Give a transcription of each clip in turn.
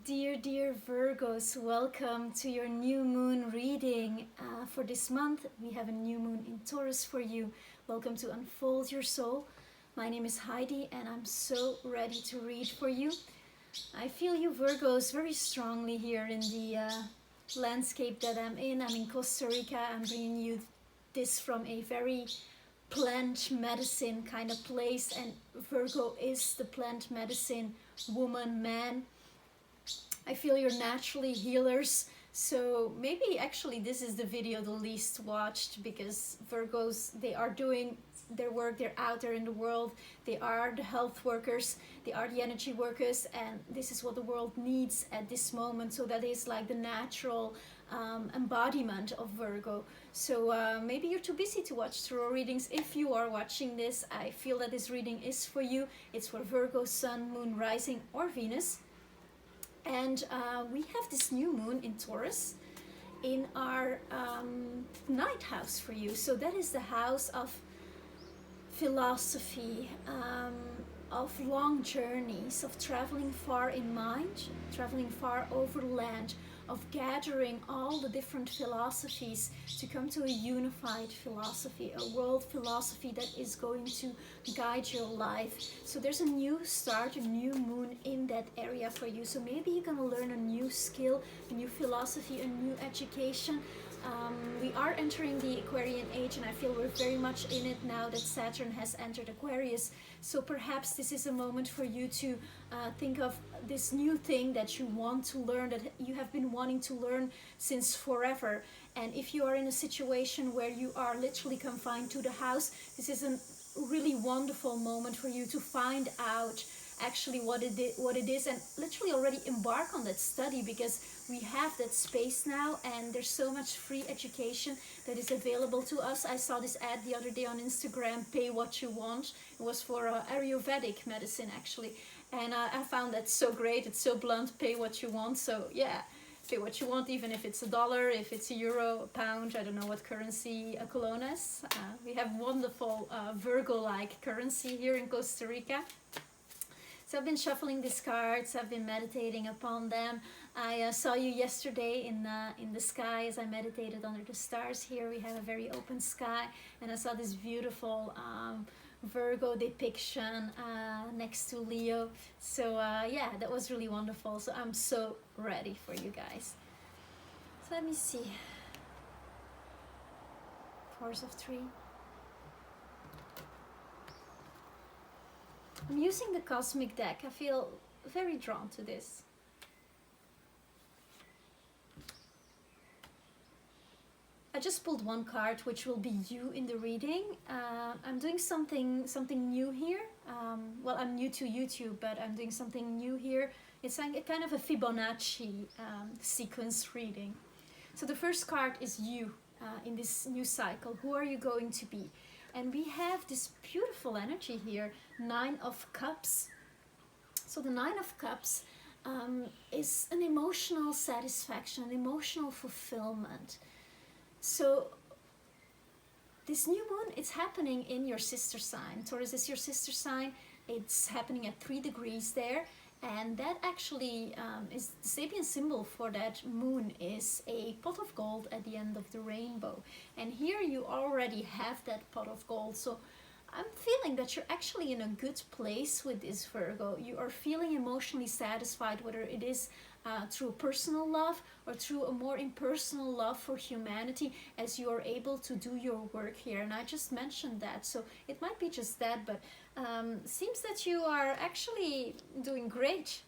Dear Virgos, welcome to your new moon reading. For this month, we have a new moon in Taurus for you. Welcome to Unfold Your Soul. My name is Heidi and I'm so ready to read for you. I feel you Virgos very strongly here in the landscape that I'm in. I'm in Costa Rica. I'm bringing you this from a very plant medicine kind of place, and Virgo is the plant medicine woman, man. I feel you're naturally healers, so maybe actually this is the video the least watched, because Virgos, they are doing their work, they're out there in the world, they are the health workers, they are the energy workers, and this is what the world needs at this moment. So that is like the natural embodiment of Virgo. So maybe you're too busy to watch tarot readings. If you are watching this, I feel that this reading is for you. It's for Virgo, Sun, Moon, Rising or Venus. And we have this new moon in Taurus in our ninth house for you. So that is the house of philosophy, of long journeys, of traveling far in mind, traveling far over land, of gathering all the different philosophies to come to a unified philosophy, a world philosophy that is going to guide your life. So there's a new start, a new moon in that area for you. So maybe you're gonna learn a new skill, a new philosophy, a new education. We are entering the Aquarian age, and I feel we're very much in it now that Saturn has entered Aquarius. So perhaps this is a moment for you to think of this new thing that you want to learn, that you have been wanting to learn since forever. And if you are in a situation where you are literally confined to the house, this is a really wonderful moment for you to find out actually what it is, and literally already embark on that study, because we have that space now and there's so much free education that is available to us. I saw this ad the other day on Instagram, pay what you want. It was for Ayurvedic medicine actually, and I found that so great. It's so blunt, pay what you want. So yeah, pay what you want, even if it's $1, if it's a euro, a pound, I don't know what currency a colonna is. We have wonderful Virgo-like currency here in Costa Rica. So I've been shuffling these cards, I've been meditating upon them. I saw you yesterday in the sky as I meditated under the stars. Here we have a very open sky, and I saw this beautiful Virgo depiction next to Leo. So yeah, that was really wonderful. So I'm so ready for you guys. So let me see. Force of 3. I'm using the cosmic deck. I feel very drawn to this. I just pulled one card, which will be you in the reading. I'm doing something new here. Well, I'm new to YouTube, but I'm doing something new here. It's like a kind of a Fibonacci sequence reading. So the first card is you in this new cycle. Who are you going to be? And we have this beautiful energy here, 9 of Cups. So the 9 of Cups is an emotional satisfaction, an emotional fulfillment. So this new moon, it's happening in your sister sign. Taurus is your sister sign. It's happening at 3 degrees there. And that actually is the Sabian symbol for that moon is a pot of gold at the end of the rainbow. And here you already have that pot of gold. So I'm feeling that you're actually in a good place with this Virgo. You are feeling emotionally satisfied, whether it is through personal love or through a more impersonal love for humanity, as you are able to do your work here. And I just mentioned that, so it might be just that, but seems that you are actually doing great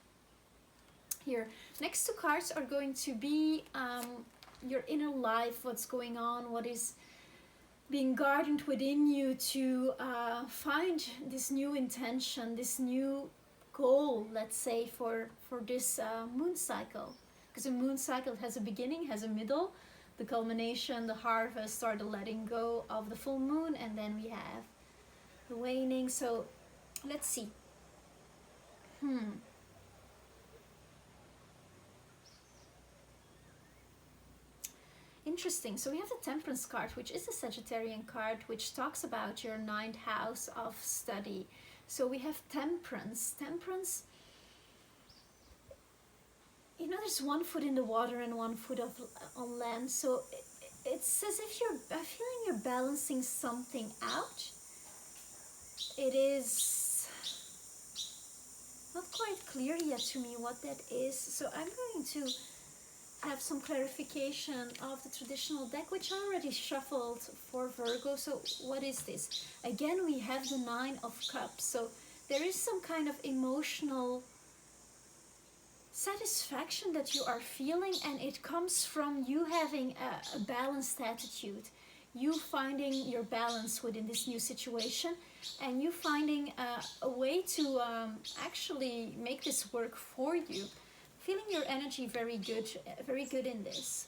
here. Next two cards are going to be your inner life, what's going on, what is being guarded within you to find this new intention, this new goal, let's say, for this moon cycle. Because a moon cycle has a beginning, has a middle, the culmination, the harvest, or the letting go of the full moon, and then we have the waning. So let's see. Interesting. So we have the Temperance card, which is a Sagittarian card, which talks about your 9th house of study. So we have Temperance. Temperance there's one foot in the water and one foot on land. So it's as if you're feeling you're balancing something out. It is not quite clear yet to me what that is. So I'm going to have some clarification of the traditional deck, which I already shuffled for Virgo. So what is this? Again, we have the Nine of Cups. So there is some kind of emotional satisfaction that you are feeling, and it comes from you having a balanced attitude, you finding your balance within this new situation, and you finding a way to actually make this work for you. Feeling your energy very good in this.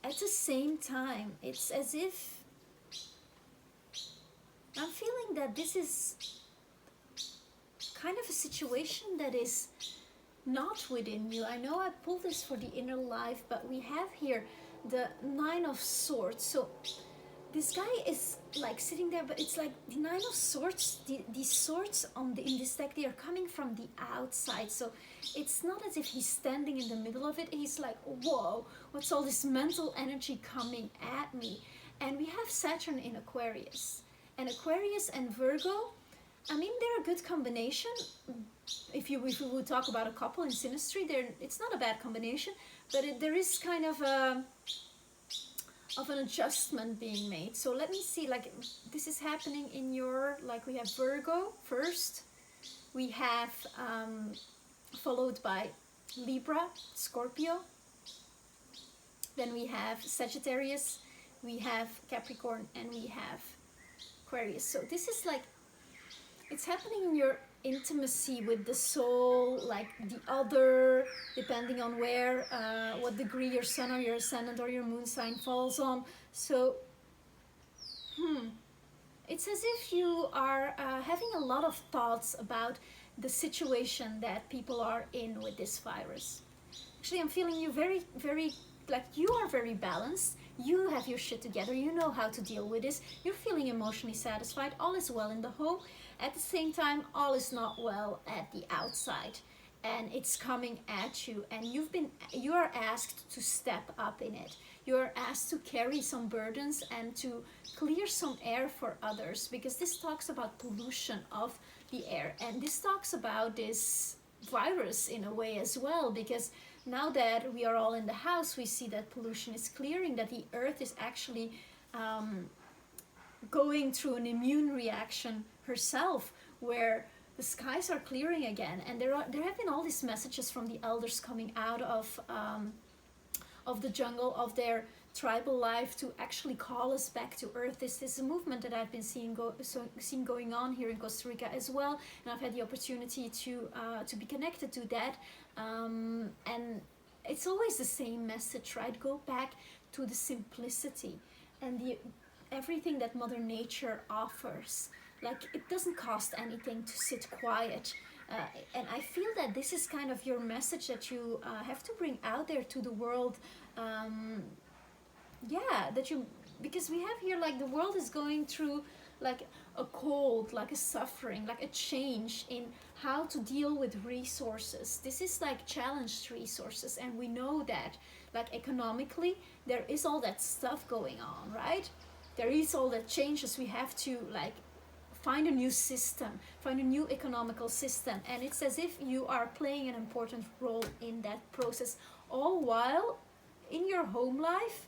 At the same time, it's as if I'm feeling that this is kind of a situation that is not within you. I know I pulled this for the inner life, but we have here the Nine of Swords. So this guy is like sitting there, but it's like the Nine of Swords, these swords in this deck, they are coming from the outside. So it's not as if he's standing in the middle of it. He's like, whoa, what's all this mental energy coming at me? And we have Saturn in Aquarius. And Aquarius and Virgo, I mean, they're a good combination. If we would talk about a couple in synastry, it's not a bad combination, but there is kind of an adjustment being made. So let me see, like this is happening in your, like we have Virgo first, we have followed by Libra, Scorpio, then we have Sagittarius, we have Capricorn, and we have Aquarius. So this is like, it's happening in your intimacy with the soul, like the other, depending on where, what degree your sun or your ascendant or your moon sign falls on. So, it's as if you are having a lot of thoughts about the situation that people are in with this virus. Actually, I'm feeling you very, very, like you are very balanced. You have your shit together. You know how to deal with this. You're feeling emotionally satisfied. All is well in the home. At the same time, all is not well at the outside, and it's coming at you, and you are asked to step up in it. You are asked to carry some burdens and to clear some air for others, because this talks about pollution of the air, and this talks about this virus in a way as well, because now that we are all in the house, we see that pollution is clearing, that the earth is actually going through an immune reaction herself, where the skies are clearing again, and there have been all these messages from the elders coming out of the jungle, of their tribal life, to actually call us back to earth. This is a movement that I've been seeing going on here in Costa Rica as well, and I've had the opportunity to be connected to that, and it's always the same message, right? Go back to the simplicity and everything that Mother Nature offers. Like, it doesn't cost anything to sit quiet, and I feel that this is kind of your message that you have to bring out there to the world. Because we have here, like, the world is going through like a cold, like a suffering, like a change in how to deal with resources. This is like challenged resources, and we know that, like, economically there is all that stuff going on, right? There is all that changes. We have to, like, find a new system, find a new economical system, and it's as if you are playing an important role in that process, all while in your home life,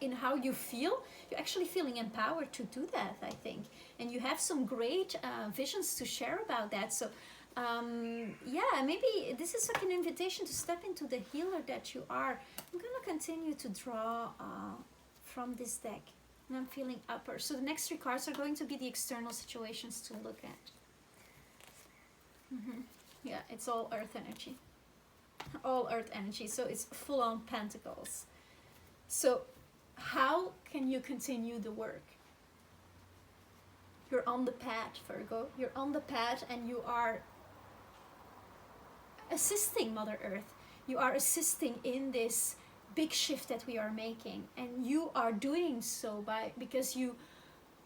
in how you feel, you're actually feeling empowered to do that, I think, and you have some great visions to share about that. So maybe this is like an invitation to step into the healer that you are. I'm gonna continue to draw from this deck, and I'm feeling upper. So the next three cards are going to be the external situations to look at. Yeah, it's all earth energy. All earth energy. So it's full on pentacles. So how can you continue the work? You're on the path, Virgo. You're on the path, and you are assisting Mother Earth. You are assisting in this big shift that we are making, and you are doing so because you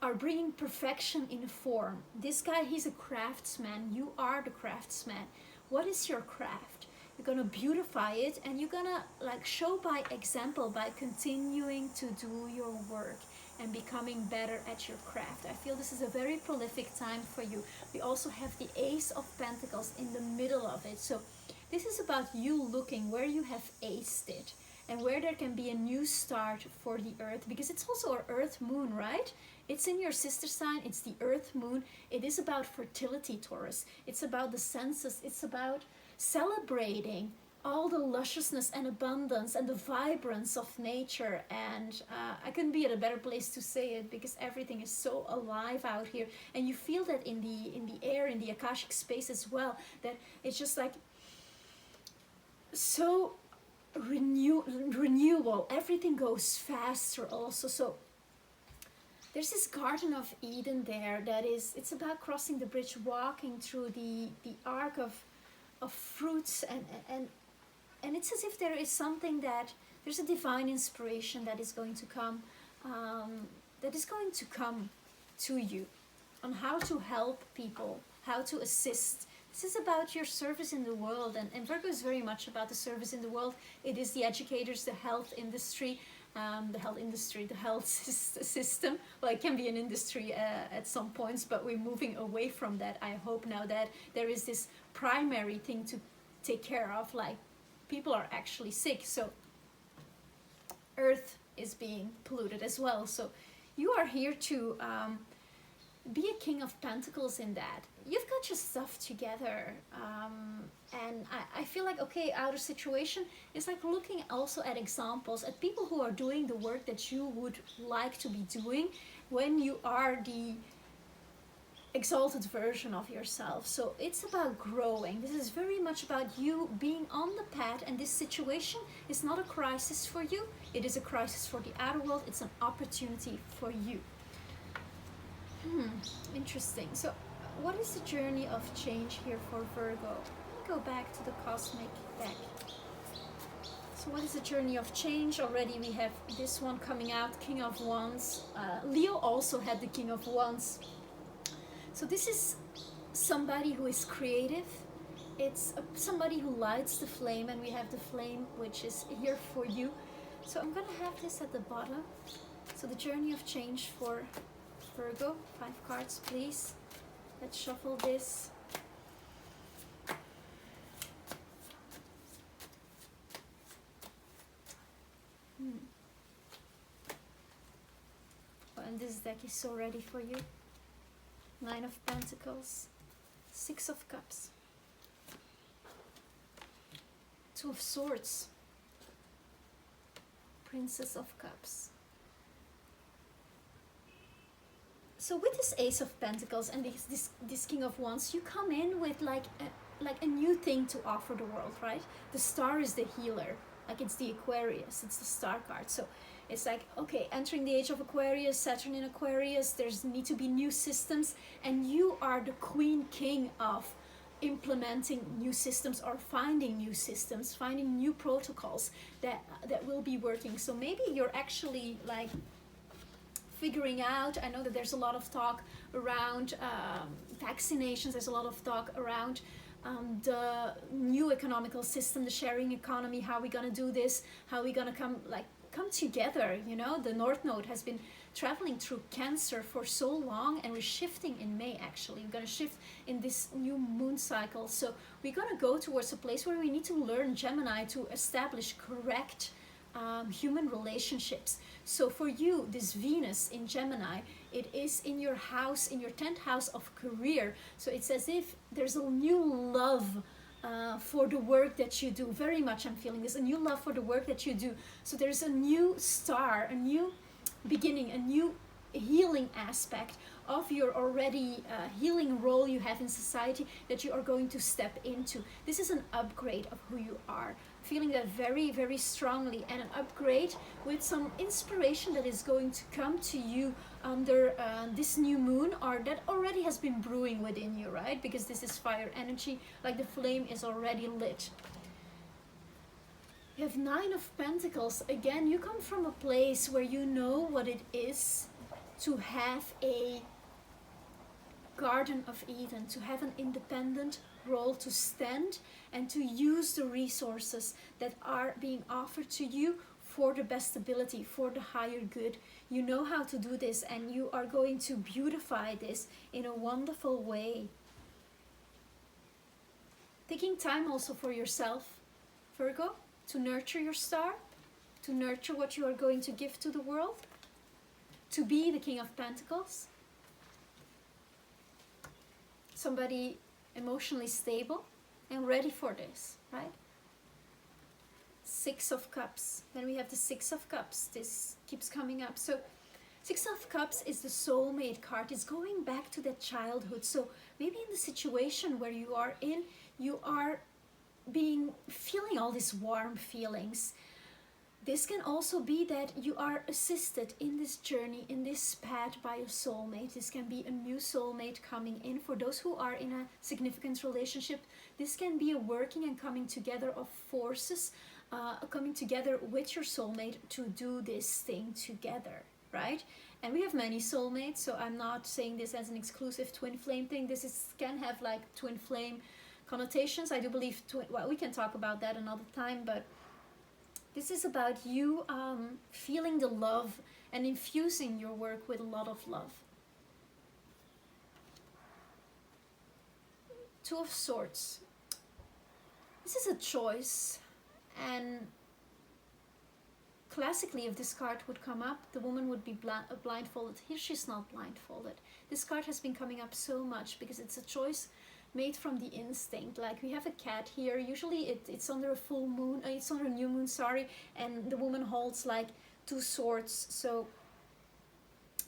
are bringing perfection in form. This guy, he's a craftsman. You are the craftsman. what is your craft? You're gonna beautify it, and you're gonna like show by example by continuing to do your work and becoming better at your craft. I feel this is a very prolific time for you. We also have the Ace of Pentacles in the middle of it. So this is about you looking where you have aced it and where there can be a new start for the earth, because it's also our earth moon, right? It's in your sister sign, it's the earth moon. It is about fertility, Taurus. It's about the senses. It's about celebrating all the lusciousness and abundance and the vibrance of nature. And I couldn't be at a better place to say it, because everything is so alive out here, and you feel that in the air, in the Akashic space as well, that it's just like so renewal. Everything goes faster also. So there's this Garden of Eden there that is, it's about crossing the bridge, walking through the arc of fruits, and it's as if there is something that, there's a divine inspiration that is going to come, to you on how to help people, how to assist. This is about your service in the world, and Virgo is very much about the service in the world. It is the educators, the health industry, the health system. Well, it can be an industry at some points, but we're moving away from that. I hope now that there is this primary thing to take care of, like people are actually sick, so earth is being polluted as well. So you are here to be a King of Pentacles in that. You've got your stuff together, and I feel like, okay, outer situation is like looking also at examples, at people who are doing the work that you would like to be doing when you are the exalted version of yourself. So it's about growing. This is very much about you being on the path, and this situation is not a crisis for you. It is a crisis for the outer world. It's an opportunity for you. Interesting. So what is the journey of change here for Virgo? Let me go back to the cosmic deck. So what is the journey of change? Already we have this one coming out, King of Wands. Leo also had the King of Wands. So this is somebody who is creative. It's somebody who lights the flame, and we have the flame which is here for you. So I'm gonna have this at the bottom. So the journey of change for Virgo, 5 cards please. Let's shuffle this. Oh, and this deck is so ready for you. 9 of Pentacles, 6 of Cups, 2 of Swords, Princess of Cups. So with this Ace of Pentacles and this King of Wands, you come in with like a new thing to offer the world, right? The Star is the healer, like it's the Aquarius, it's the Star card. So it's like, okay, entering the age of Aquarius, Saturn in Aquarius, there's need to be new systems, and you are the Queen King of implementing new systems or finding new systems, finding new protocols that will be working. So maybe you're actually like figuring out, I know that there's a lot of talk around vaccinations, there's a lot of talk around the new economical system, the sharing economy, how are we gonna do this, how are we gonna come together, you know. The North Node has been traveling through Cancer for so long, and we're shifting in May actually. We're gonna shift in this new moon cycle, so we're gonna go towards a place where we need to learn, Gemini, to establish correct human relationships. So for you, this Venus in Gemini, it is in your house, in your 10th house of career. So it's as if there's a new love for the work that you do. Very much I'm feeling this, a new love for the work that you do. So there's a new star, a new beginning, a new healing aspect of your already healing role you have in society that you are going to step into. This is an upgrade of who you are. Feeling that very, very strongly, and an upgrade with some inspiration that is going to come to you under this new moon, or that already has been brewing within you, right? Because this is fire energy, like the flame is already lit. You have 9 of Pentacles. Again, you come from a place where you know what it is to have a Garden of Eden, to have an independent role, to stand and to use the resources that are being offered to you for the best ability, for the higher good. You know how to do this, and you are going to beautify this in a wonderful way. Taking time also for yourself, Virgo, to nurture your star, to nurture what you are going to give to the world, to be the King of Pentacles. Somebody emotionally stable and ready for this, right? Six of Cups. Then we have the Six of Cups. This keeps coming up. So Six of Cups is the soulmate card. It's going back to that childhood. So maybe in the situation where you are in, you are feeling all these warm feelings. This can also be that you are assisted in this journey, in this path by a soulmate. This can be a new soulmate coming in. For those who are in a significant relationship, this can be a working and coming together of forces, coming together with your soulmate to do this thing together, right? And we have many soulmates, so I'm not saying this as an exclusive twin flame thing. Can have like twin flame connotations. I do believe, well, we can talk about that another time, but this is about you feeling the love and infusing your work with a lot of love. Two of Swords. This is a choice, and classically, if this card would come up, the woman would be blindfolded. Here she's not blindfolded. This card has been coming up so much because it's a choice made from the instinct. Like we have a cat here, usually it's under a full moon, it's under a new moon, sorry, and the woman holds like two swords, so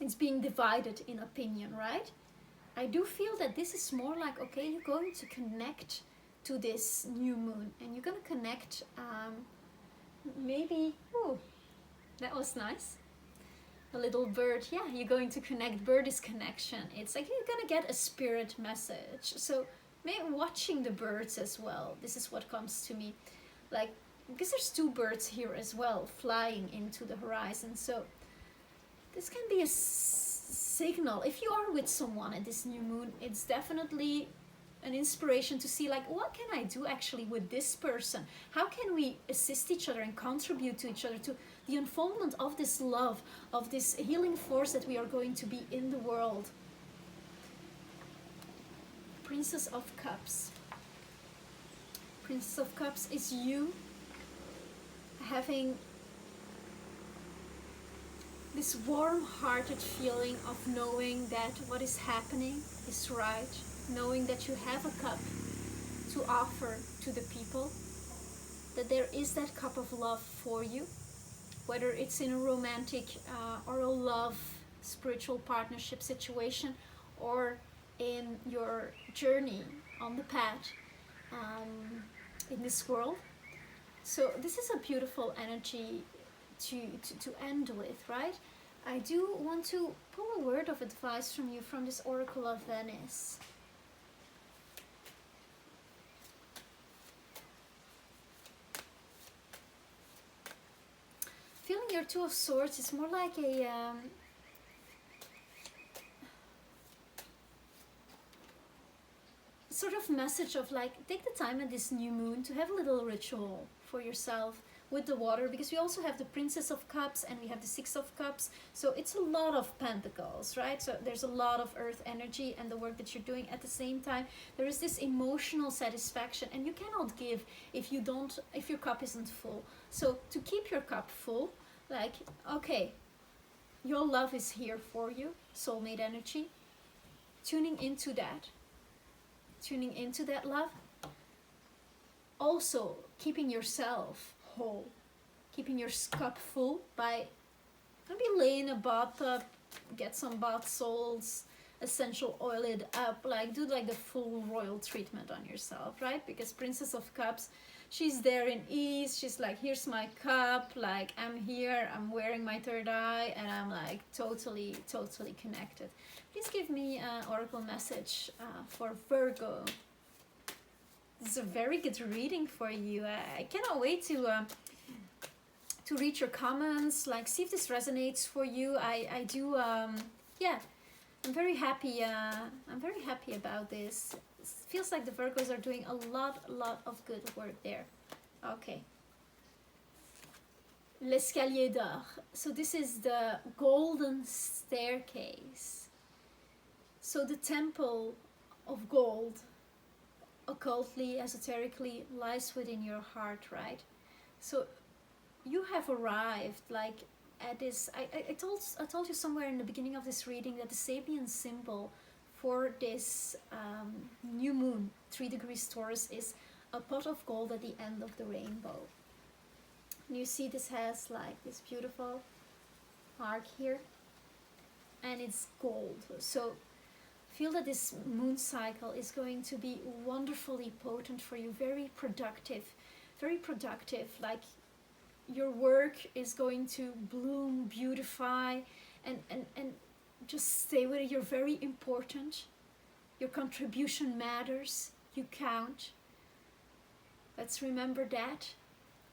it's being divided in opinion, right? I do feel that this is more like, okay, you're going to connect to this new moon, and you're going to connect, maybe, oh, that was nice. A little bird, yeah, you're going to connect. Bird is connection. It's like you're gonna get a spirit message. So maybe watching the birds as well. This is what comes to me. Like, because there's two birds here as well, flying into the horizon. So this can be a signal. If you are with someone at this new moon, it's definitely an inspiration to see, like, what can I do actually with this person? How can we assist each other and contribute to each other, to the unfoldment of this love, of this healing force that we are going to be in the world. Princess of Cups. Princess of Cups is you having this warm-hearted feeling of knowing that what is happening is right, knowing that you have a cup to offer to the people, that there is that cup of love for you, whether it's in a romantic or a love, spiritual partnership situation, or in your journey on the path in this world. So this is a beautiful energy to end with, right? I do want to pull a word of advice from you from this Oracle of Venice. Feeling your Two of Swords is more like a sort of message of like, take the time at this new moon to have a little ritual for yourself with the water, because we also have the Princess of Cups and we have the Six of Cups, so it's a lot of pentacles, right? So there's a lot of earth energy and the work that you're doing. At the same time, there is this emotional satisfaction, and you cannot give if your cup isn't full. So to keep your cup full, like, okay, your love is here for you, soulmate energy, tuning into that love, also keeping yourself whole, keeping your cup full by maybe lay in a bathtub, get some bath salts, essential oil it up, like do like the full royal treatment on yourself, right? Because Princess of Cups, she's there in ease, she's like, here's my cup, like I'm here, I'm wearing my third eye, and I'm like totally connected. Please give me an oracle message for Virgo. This is a very good reading for you. I cannot wait to read your comments, like see if this resonates for you. I do, yeah, I'm very happy. I'm very happy about this. It feels like the Virgos are doing a lot of good work there. Okay. L'escalier d'or. So this is the golden staircase. So the temple of gold, occultly, esoterically, lies within your heart, right? So you have arrived like at this. I told you somewhere in the beginning of this reading that the Sabian symbol for this new moon, 3 degrees Taurus, is a pot of gold at the end of the rainbow. And you see this has like this beautiful arc here, and it's gold. So feel that this moon cycle is going to be wonderfully potent for you, very productive, like your work is going to bloom, beautify, and just stay with it. You're very important. Your contribution matters. You count. Let's remember that.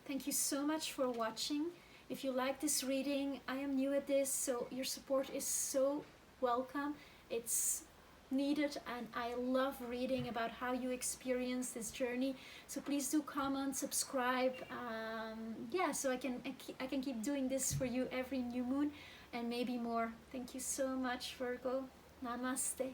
Thank you so much for watching. If you like this reading, I am new at this, so your support is so welcome. It's needed, and I love reading about how you experience this journey. So please do comment, subscribe. Yeah, so I can keep doing this for you every new moon and maybe more. Thank you so much, Virgo. Namaste.